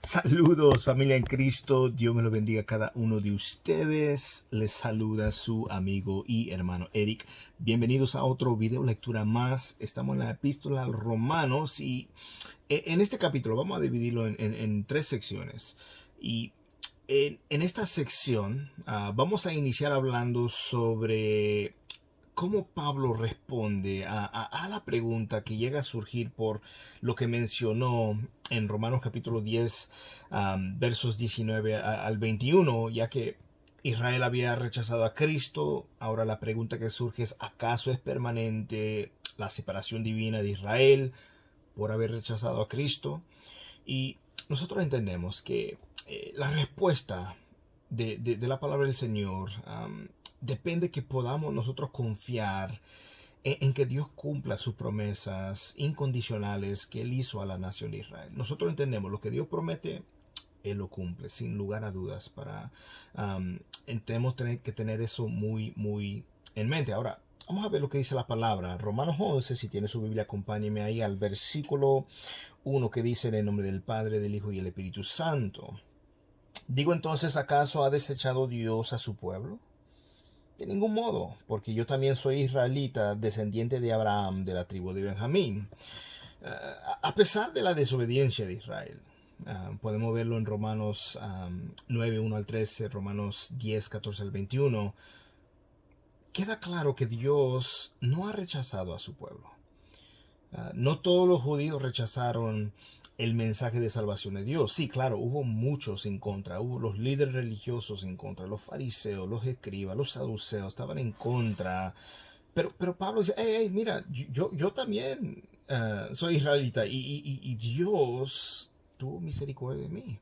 Saludos familia en Cristo, Dios me lo bendiga a cada uno de ustedes. Les saluda su amigo y hermano Eric. Bienvenidos a otro video lectura más. Estamos en la epístola a los Romanos y en este capítulo vamos a dividirlo en tres secciones. Y en esta sección vamos a iniciar hablando sobre cómo Pablo responde a la pregunta que llega a surgir por lo que mencionó en Romanos capítulo 10, versos 19 al 21, ya que Israel había rechazado a Cristo. Ahora la pregunta que surge es, ¿acaso es permanente la separación divina de Israel por haber rechazado a Cristo? Y nosotros entendemos que la respuesta de la palabra del Señor depende que podamos nosotros confiar en que Dios cumpla sus promesas incondicionales que Él hizo a la nación de Israel. Nosotros entendemos lo que Dios promete, Él lo cumple, sin lugar a dudas. Tenemos que tener eso muy en mente. Ahora, vamos a ver lo que dice la palabra. Romanos 11, si tiene su Biblia, acompáñeme ahí al versículo 1 que dice: en el nombre del Padre, del Hijo y del Espíritu Santo. Digo entonces, ¿acaso ha desechado Dios a su pueblo? De ningún modo, porque yo también soy israelita, descendiente de Abraham, de la tribu de Benjamín. A pesar de la desobediencia de Israel, podemos verlo en Romanos 9, 1 al 13, Romanos 10, 14 al 21, queda claro que Dios no ha rechazado a su pueblo. No todos los judíos rechazaron el mensaje de salvación de Dios. Sí, claro, hubo muchos en contra. Hubo los líderes religiosos en contra, los fariseos, los escribas, los saduceos estaban en contra. Pero Pablo dice, hey, mira, yo también soy israelita y Dios tuvo misericordia de mí.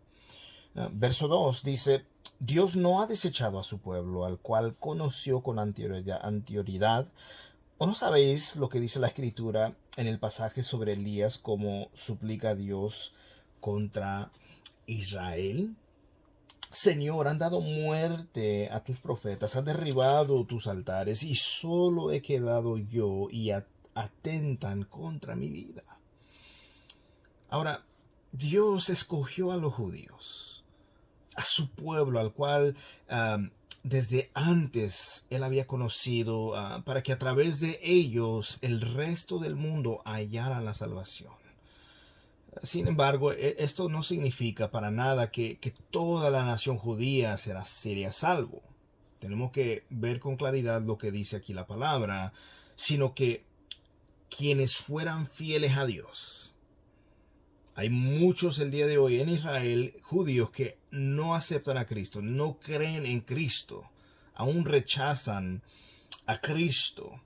Verso 2 dice: Dios no ha desechado a su pueblo, al cual conoció con anterioridad. ¿O no sabéis lo que dice la Escritura en el pasaje sobre Elías, como suplica a Dios contra Israel? Señor, han dado muerte a tus profetas, han derribado tus altares, y solo he quedado yo, y atentan contra mi vida. Ahora, Dios escogió a los judíos, a su pueblo, al cual desde antes Él había conocido, para que a través de ellos el resto del mundo hallara la salvación. Sin embargo, esto no significa para nada que toda la nación judía sería salvo. Tenemos que ver con claridad lo que dice aquí la palabra, sino que quienes fueran fieles a Dios. Hay muchos el día de hoy en Israel, judíos, que no aceptan a Cristo, no creen en Cristo, aún rechazan a Cristo.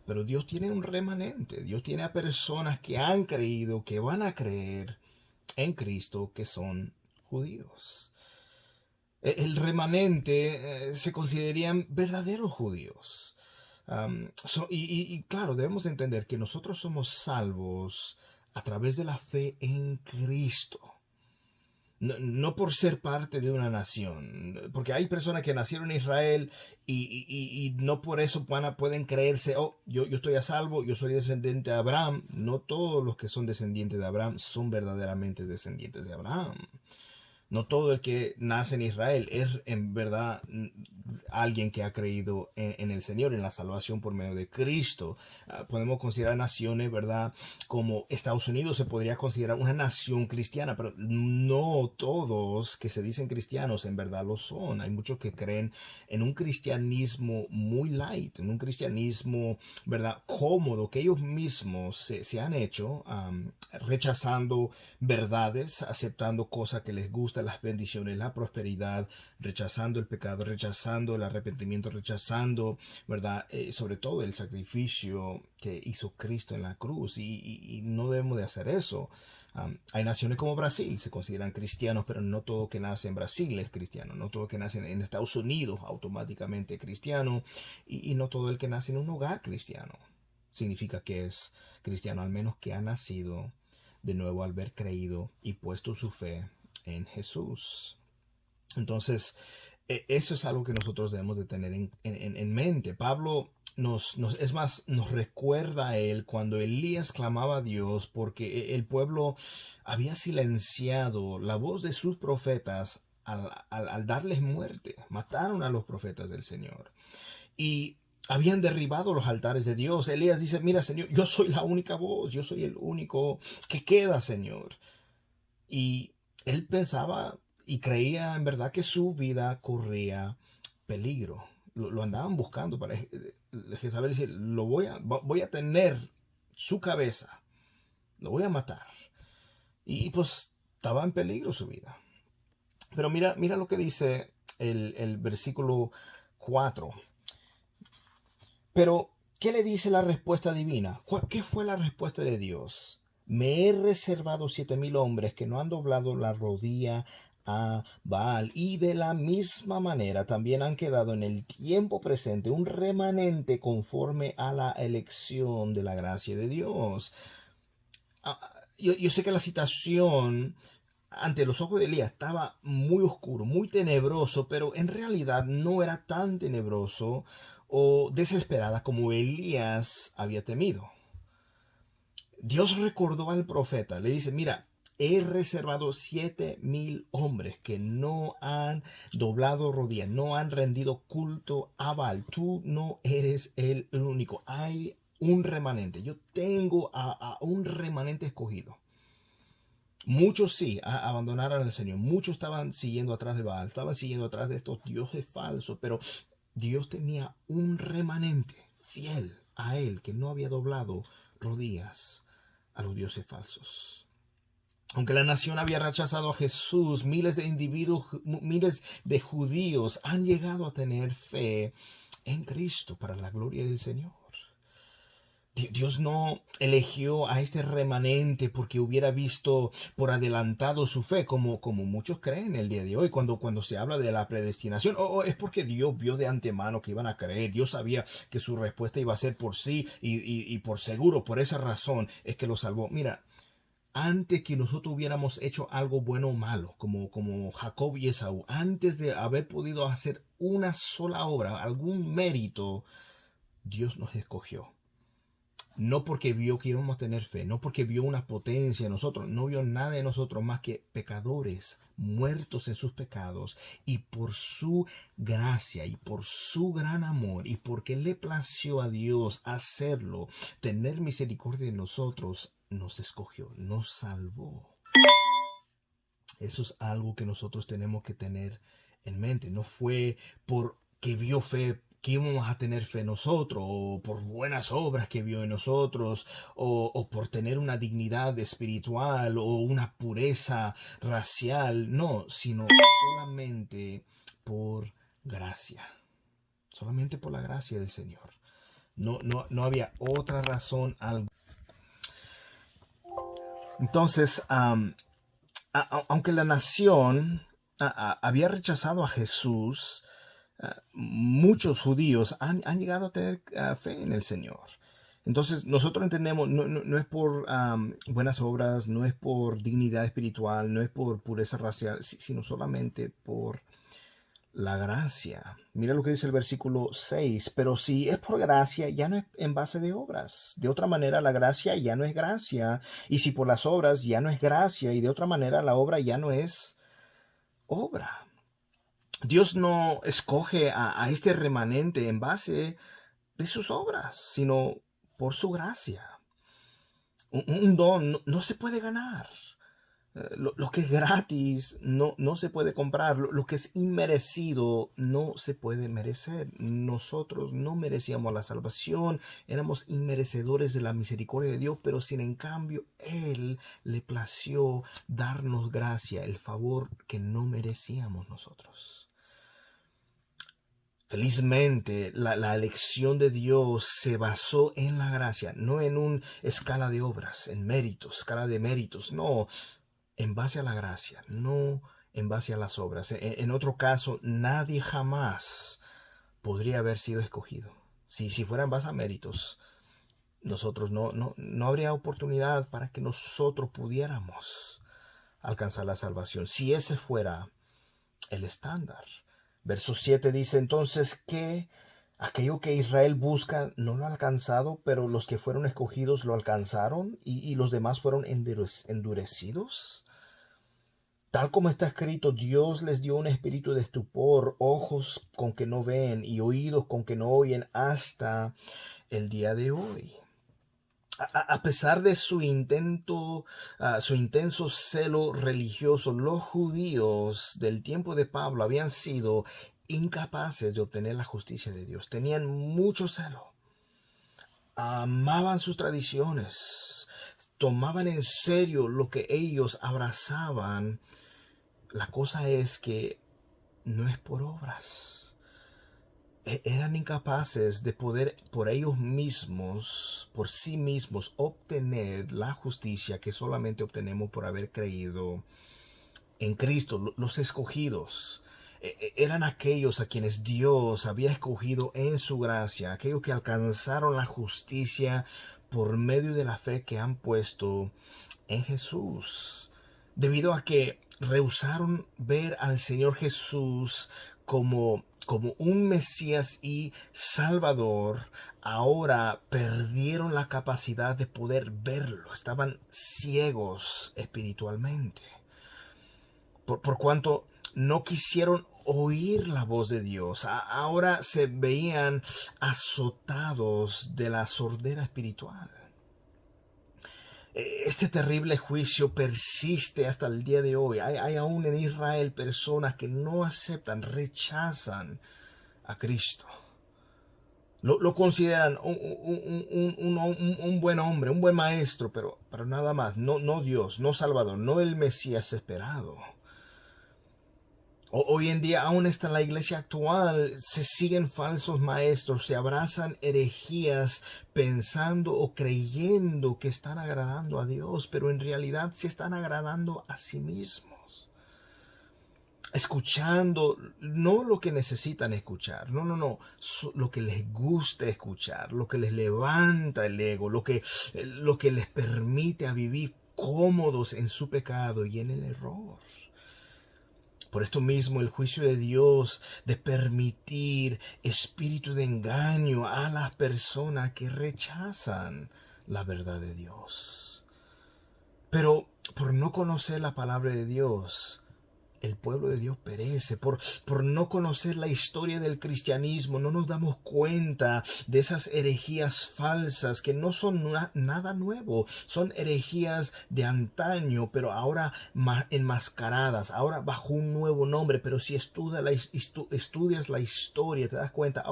Pero Dios tiene un remanente, Dios tiene a personas que han creído, que van a creer en Cristo, que son judíos. El remanente se considerarían verdaderos judíos. Y claro, debemos entender que nosotros somos salvos a través de la fe en Cristo. No por ser parte de una nación, porque hay personas que nacieron en Israel y no por eso pueden creerse, oh, yo estoy a salvo, yo soy descendiente de Abraham. No todos los que son descendientes de Abraham son verdaderamente descendientes de Abraham. No todo el que nace en Israel es en verdad alguien que ha creído en el Señor, en la salvación por medio de Cristo. Podemos considerar naciones, ¿verdad? Como Estados Unidos se podría considerar una nación cristiana, pero no todos que se dicen cristianos en verdad lo son. Hay muchos que creen en un cristianismo muy light, en un cristianismo, ¿verdad?, cómodo, que ellos mismos se han hecho, rechazando verdades, aceptando cosas que les gustan, las bendiciones, la prosperidad, rechazando el pecado, rechazando el arrepentimiento, rechazando, ¿verdad?, sobre todo el sacrificio que hizo Cristo en la cruz, y no debemos de hacer eso. Hay naciones como Brasil, se consideran cristianos, pero no todo que nace en Brasil es cristiano, no todo que nace en Estados Unidos automáticamente cristiano, y no todo el que nace en un hogar cristiano significa que es cristiano, al menos que ha nacido de nuevo al haber creído y puesto su fe en Jesús. Entonces, eso es algo que nosotros debemos de tener en mente. Pablo nos recuerda a él cuando Elías clamaba a Dios porque el pueblo había silenciado la voz de sus profetas al darles muerte. Mataron a los profetas del Señor. Y habían derribado los altares de Dios. Elías dice, mira, Señor, yo soy la única voz, yo soy el único que queda, Señor. Y él pensaba y creía en verdad que su vida corría peligro. Lo andaban buscando para Jezabel decir, voy a tener su cabeza, lo voy a matar. Y pues estaba en peligro su vida. Pero mira lo que dice el versículo 4. Pero, ¿qué le dice la respuesta divina? ¿Qué fue la respuesta de Dios? Me he reservado 7,000 hombres que no han doblado la rodilla a Baal, y de la misma manera también han quedado en el tiempo presente un remanente conforme a la elección de la gracia de Dios. Yo sé que la situación ante los ojos de Elías estaba muy oscuro, muy tenebroso, pero en realidad no era tan tenebroso o desesperada como Elías había temido. Dios recordó al profeta, le dice, mira, he reservado 7,000 hombres que no han doblado rodillas, no han rendido culto a Baal. Tú no eres el único, hay un remanente. Yo tengo a un remanente escogido. Muchos sí abandonaron al Señor, muchos estaban siguiendo atrás de Baal, estaban siguiendo atrás de estos dioses falsos, pero Dios tenía un remanente fiel a él que no había doblado rodillas a los dioses falsos. Aunque la nación había rechazado a Jesús, miles de individuos, miles de judíos han llegado a tener fe en Cristo para la gloria del Señor. Dios no eligió a este remanente porque hubiera visto por adelantado su fe, como muchos creen el día de hoy, cuando se habla de la predestinación. Es porque Dios vio de antemano que iban a creer. Dios sabía que su respuesta iba a ser por sí y por seguro. Por esa razón es que lo salvó. Mira, antes que nosotros hubiéramos hecho algo bueno o malo, como Jacob y Esaú, antes de haber podido hacer una sola obra, algún mérito, Dios nos escogió. No porque vio que íbamos a tener fe, no porque vio una potencia en nosotros, no vio nada de nosotros más que pecadores, muertos en sus pecados, y por su gracia y por su gran amor y porque le plació a Dios hacerlo, tener misericordia de nosotros, nos escogió, nos salvó. Eso es algo que nosotros tenemos que tener en mente. No fue porque vio fe que íbamos a tener fe nosotros, o por buenas obras que vio en nosotros, o por tener una dignidad espiritual o una pureza racial. No, sino solamente por gracia. Solamente por la gracia del Señor. No había otra razón alguna. Entonces, aunque la nación había rechazado a Jesús, muchos judíos han llegado a tener fe en el Señor. Entonces nosotros entendemos, no es por buenas obras, no es por dignidad espiritual, no es por pureza racial, sino solamente por la gracia. Mira lo que dice el versículo 6. Pero si es por gracia, ya no es en base de obras. De otra manera, la gracia ya no es gracia. Y si por las obras, ya no es gracia. Y de otra manera, la obra ya no es obra. Dios no escoge a este remanente en base de sus obras, sino por su gracia. Un don no se puede ganar. Lo que es gratis no se puede comprar. Lo que es inmerecido no se puede merecer. Nosotros no merecíamos la salvación. Éramos inmerecedores de la misericordia de Dios, pero sin en cambio Él le plació darnos gracia, el favor que no merecíamos nosotros. Felizmente, la elección de Dios se basó en la gracia, no en una escala de obras, en méritos, escala de méritos, no, en base a la gracia, no en base a las obras. En otro caso, nadie jamás podría haber sido escogido. Si fuera en base a méritos, nosotros no habría oportunidad para que nosotros pudiéramos alcanzar la salvación, si ese fuera el estándar. Verso 7 dice entonces, ¿qué Aquello que Israel busca no lo ha alcanzado, pero los que fueron escogidos lo alcanzaron y los demás fueron endurecidos. Tal como está escrito, Dios les dio un espíritu de estupor, ojos con que no ven y oídos con que no oyen hasta el día de hoy. A pesar de su intento, su intenso celo religioso, los judíos del tiempo de Pablo habían sido incapaces de obtener la justicia de Dios. Tenían mucho celo. Amaban sus tradiciones. Tomaban en serio lo que ellos abrazaban. La cosa es que no es por obras. Eran incapaces de poder por ellos mismos, por sí mismos, obtener la justicia que solamente obtenemos por haber creído en Cristo. Los escogidos eran aquellos a quienes Dios había escogido en su gracia, aquellos que alcanzaron la justicia por medio de la fe que han puesto en Jesús, debido a que rehusaron ver al Señor Jesús como un Mesías y Salvador. Ahora perdieron la capacidad de poder verlo, estaban ciegos espiritualmente, por cuanto no quisieron oír la voz de Dios. Ahora se veían azotados de la sordera espiritual. Este terrible juicio persiste hasta el día de hoy. Hay aún en Israel personas que no aceptan, rechazan a Cristo. Lo consideran un buen hombre, un buen maestro, pero nada más. No Dios, no Salvador, no el Mesías esperado. Hoy en día, aún está en la iglesia actual, se siguen falsos maestros, se abrazan herejías pensando o creyendo que están agradando a Dios, pero en realidad se están agradando a sí mismos. Escuchando no lo que necesitan escuchar, no, lo que les gusta escuchar, lo que les levanta el ego, lo que les permite a vivir cómodos en su pecado y en el error. Por esto mismo el juicio de Dios de permitir espíritu de engaño a las personas que rechazan la verdad de Dios. Pero por no conocer la palabra de Dios, el pueblo de Dios perece. Por no conocer la historia del cristianismo, no nos damos cuenta de esas herejías falsas que no son nada nuevo. Son herejías de antaño, pero ahora enmascaradas, ahora bajo un nuevo nombre. Pero si estudias la historia, te das cuenta,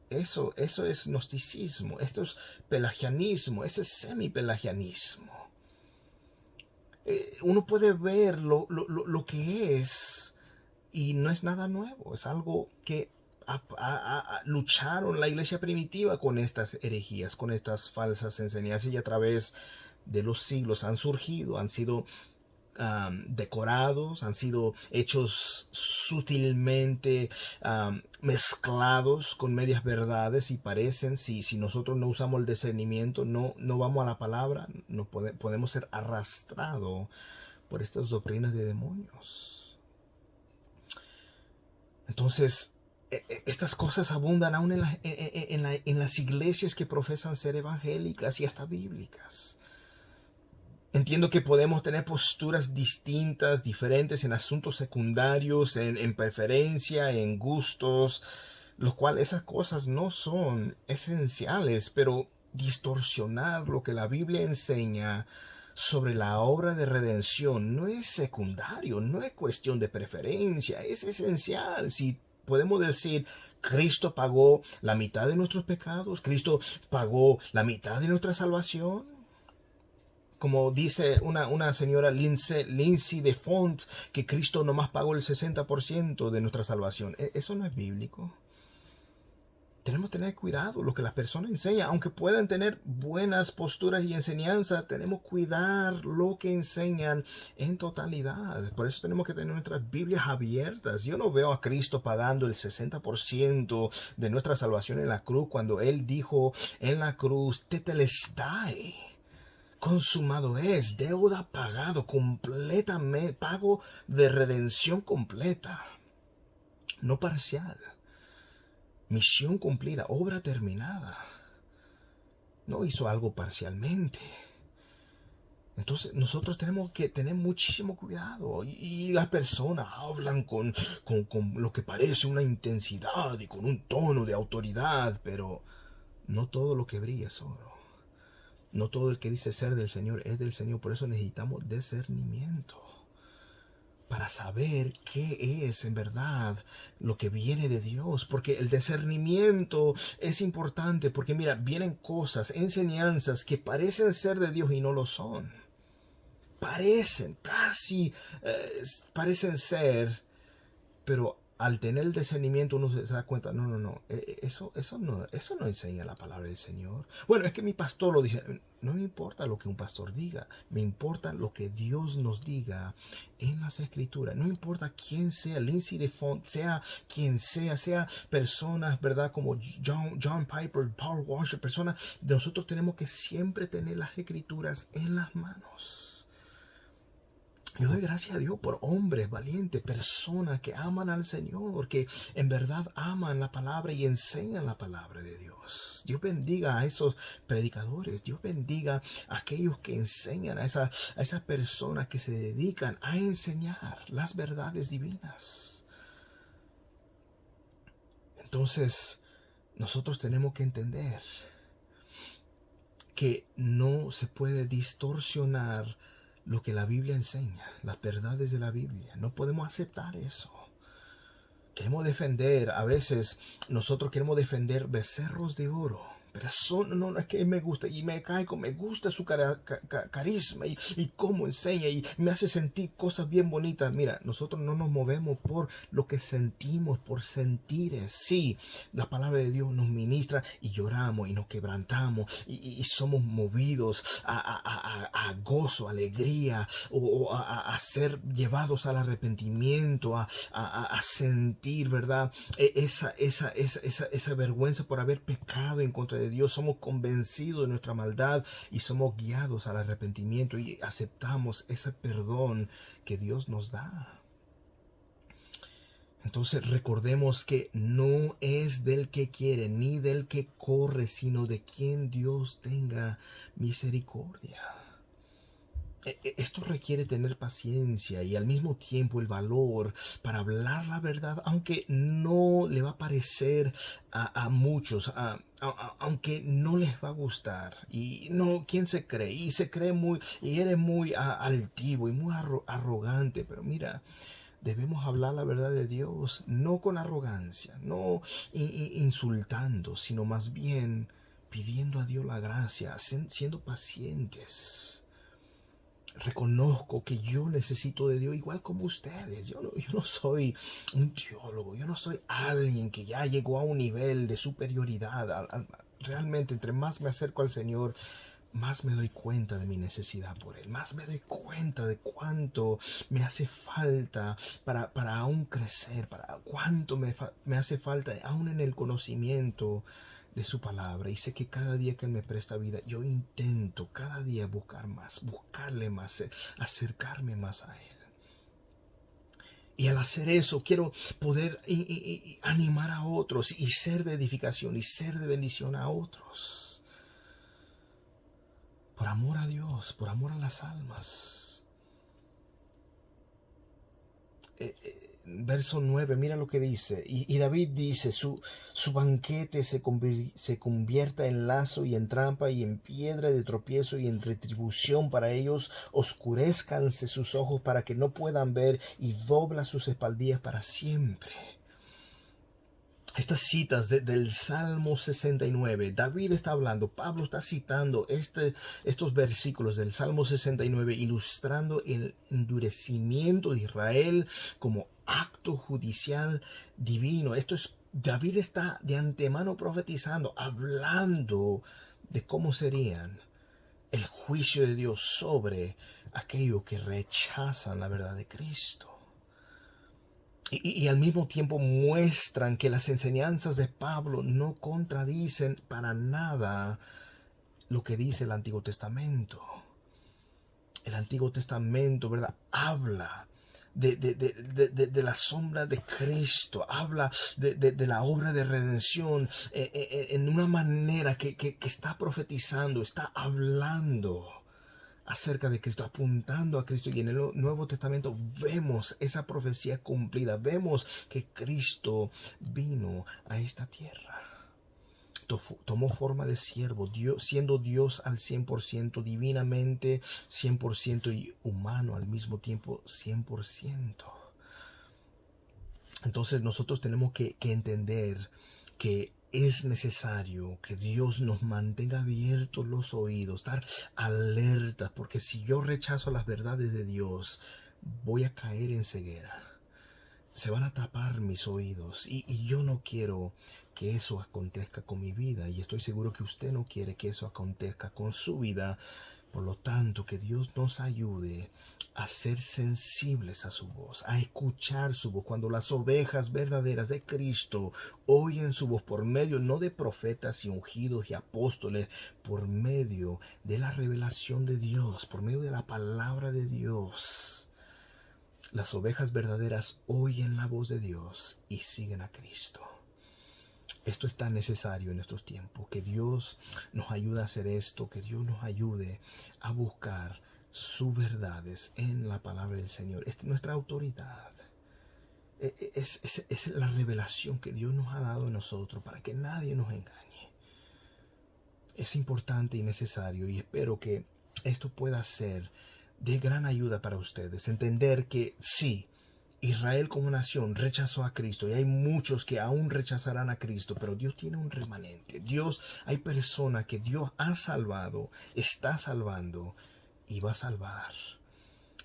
eso es gnosticismo, esto es pelagianismo, eso es semipelagianismo. Uno puede ver lo que es y no es nada nuevo. Es algo que lucharon la iglesia primitiva con estas herejías, con estas falsas enseñanzas, y a través de los siglos han surgido, han sido decorados, han sido hechos sutilmente mezclados con medias verdades y parecen, si nosotros no usamos el discernimiento, no vamos a la palabra, no podemos ser arrastrados por estas doctrinas de demonios. Entonces, estas cosas abundan aún en las iglesias que profesan ser evangélicas y hasta bíblicas. Entiendo que podemos tener posturas distintas, diferentes en asuntos secundarios, en preferencia, en gustos, los cuales esas cosas no son esenciales, pero distorsionar lo que la Biblia enseña sobre la obra de redención no es secundario, no es cuestión de preferencia, es esencial. Si podemos decir, Cristo pagó la mitad de nuestros pecados, Cristo pagó la mitad de nuestra salvación. Como dice una señora Lindsay de Font, que Cristo nomás pagó el 60% de nuestra salvación. Eso no es bíblico. Tenemos que tener cuidado lo que las personas enseñan. Aunque puedan tener buenas posturas y enseñanzas, tenemos que cuidar lo que enseñan en totalidad. Por eso tenemos que tener nuestras Biblias abiertas. Yo no veo a Cristo pagando el 60% de nuestra salvación en la cruz, cuando Él dijo en la cruz, tetelestai. Consumado es, deuda pagado completamente, pago de redención completa, no parcial. Misión cumplida, obra terminada. No hizo algo parcialmente. Entonces nosotros tenemos que tener muchísimo cuidado. Y las personas hablan con lo que parece una intensidad y con un tono de autoridad, pero no todo lo que brilla es oro. No todo el que dice ser del Señor es del Señor. Por eso necesitamos discernimiento para saber qué es en verdad lo que viene de Dios. Porque el discernimiento es importante, porque mira, vienen cosas, enseñanzas que parecen ser de Dios y no lo son. Parecen ser, pero al tener el discernimiento uno se da cuenta, no, eso no enseña la palabra del Señor. Bueno, es que mi pastor lo dice. No me importa lo que un pastor diga, me importa lo que Dios nos diga en las Escrituras. No importa quién sea, Lindsay DeFont, sea quien sea personas, ¿verdad? Como John Piper, Paul Washer, personas. Nosotros tenemos que siempre tener las Escrituras en las manos. Yo doy gracias a Dios por hombres valientes, personas que aman al Señor, que en verdad aman la palabra y enseñan la palabra de Dios. Dios bendiga a esos predicadores. Dios bendiga a aquellos que enseñan, a esas personas que se dedican a enseñar las verdades divinas. Entonces, nosotros tenemos que entender que no se puede distorsionar lo que la Biblia enseña, las verdades de la Biblia. No podemos aceptar eso. Queremos defender, a veces nosotros queremos defender becerros de oro. Pero no es que me gusta y me gusta su carisma y cómo enseña y me hace sentir cosas bien bonitas. Mira, nosotros no nos movemos por lo que sentimos, por sentires. Sí, la palabra de Dios nos ministra y lloramos y nos quebrantamos y somos movidos a gozo, alegría o a ser llevados al arrepentimiento, a sentir, ¿verdad? Esa vergüenza por haber pecado en contra de Dios. Somos convencidos de nuestra maldad y somos guiados al arrepentimiento y aceptamos ese perdón que Dios nos da. Entonces recordemos que no es del que quiere ni del que corre, sino de quien Dios tenga misericordia. Esto requiere tener paciencia y al mismo tiempo el valor para hablar la verdad, aunque no le va a parecer a muchos, aunque no les va a gustar. Y no, ¿quién se cree? Y se cree muy, y eres muy altivo y muy arrogante, pero mira, debemos hablar la verdad de Dios, no con arrogancia, no insultando, sino más bien pidiendo a Dios la gracia, siendo pacientes. Reconozco que yo necesito de Dios igual como ustedes. Yo no soy un teólogo, yo no soy alguien que ya llegó a un nivel de superioridad. Realmente, entre más me acerco al Señor, más me doy cuenta de mi necesidad por Él, más me doy cuenta de cuánto me hace falta para aún crecer, para cuánto me hace falta aún en el conocimiento de su palabra. Y sé que cada día que Él me presta vida, yo intento cada día buscarle más, acercarme más a Él. Y al hacer eso, quiero poder animar a otros y ser de edificación y ser de bendición a otros. Por amor a Dios, por amor a las almas. Verso 9, mira lo que dice. Y David dice, su banquete se convierta en lazo y en trampa y en piedra de tropiezo y en retribución para ellos. Oscurezcanse sus ojos para que no puedan ver y dobla sus espaldillas para siempre. Estas citas del Salmo 69, David está hablando, Pablo está citando estos versículos del Salmo 69, ilustrando el endurecimiento de Israel como acto judicial divino. David está de antemano profetizando, hablando de cómo serían el juicio de Dios sobre aquellos que rechazan la verdad de Cristo. Y al mismo tiempo muestran que las enseñanzas de Pablo no contradicen para nada lo que dice el Antiguo Testamento. El Antiguo Testamento, ¿verdad?, habla de la sombra de Cristo, habla de la obra de redención en una manera que está profetizando, está hablando acerca de Cristo, apuntando a Cristo. Y en el Nuevo Testamento vemos esa profecía cumplida, vemos que Cristo vino a esta tierra. Tomó forma de siervo, siendo Dios al 100%, divinamente 100% y humano al mismo tiempo 100%. Entonces nosotros tenemos que entender que es necesario que Dios nos mantenga abiertos los oídos, estar alertas, porque si yo rechazo las verdades de Dios, voy a caer en ceguera. Se van a tapar mis oídos y yo no quiero que eso acontezca con mi vida, y estoy seguro que usted no quiere que eso acontezca con su vida. Por lo tanto, que Dios nos ayude a ser sensibles a su voz, a escuchar su voz. Cuando las ovejas verdaderas de Cristo oyen su voz por medio no de profetas y ungidos y apóstoles, por medio de la revelación de Dios, por medio de la palabra de Dios. Las ovejas verdaderas oyen la voz de Dios y siguen a Cristo. Esto es tan necesario en estos tiempos, que Dios nos ayude a hacer esto, que Dios nos ayude a buscar sus verdades en la palabra del Señor. Es nuestra autoridad. Es la revelación que Dios nos ha dado a nosotros para que nadie nos engañe. Es importante y necesario, y espero que esto pueda ser de gran ayuda para ustedes. Entender que sí, Israel como nación rechazó a Cristo, y hay muchos que aún rechazarán a Cristo, pero Dios tiene un remanente. Hay personas que Dios ha salvado, está salvando y va a salvar.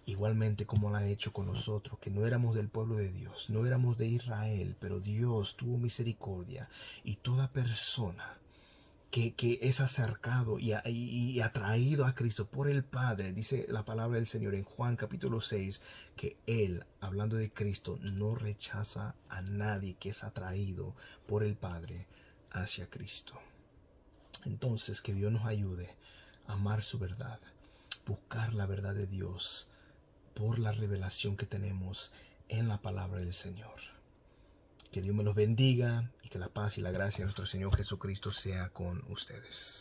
Igualmente como lo ha hecho con nosotros, que no éramos del pueblo de Dios, no éramos de Israel, pero Dios tuvo misericordia, y toda persona que es acercado y atraído a Cristo por el Padre, dice la palabra del Señor en Juan capítulo 6, que Él, hablando de Cristo, no rechaza a nadie que es atraído por el Padre hacia Cristo. Entonces, que Dios nos ayude a amar su verdad, buscar la verdad de Dios por la revelación que tenemos en la palabra del Señor. Que Dios me los bendiga y que la paz y la gracia de nuestro Señor Jesucristo sea con ustedes.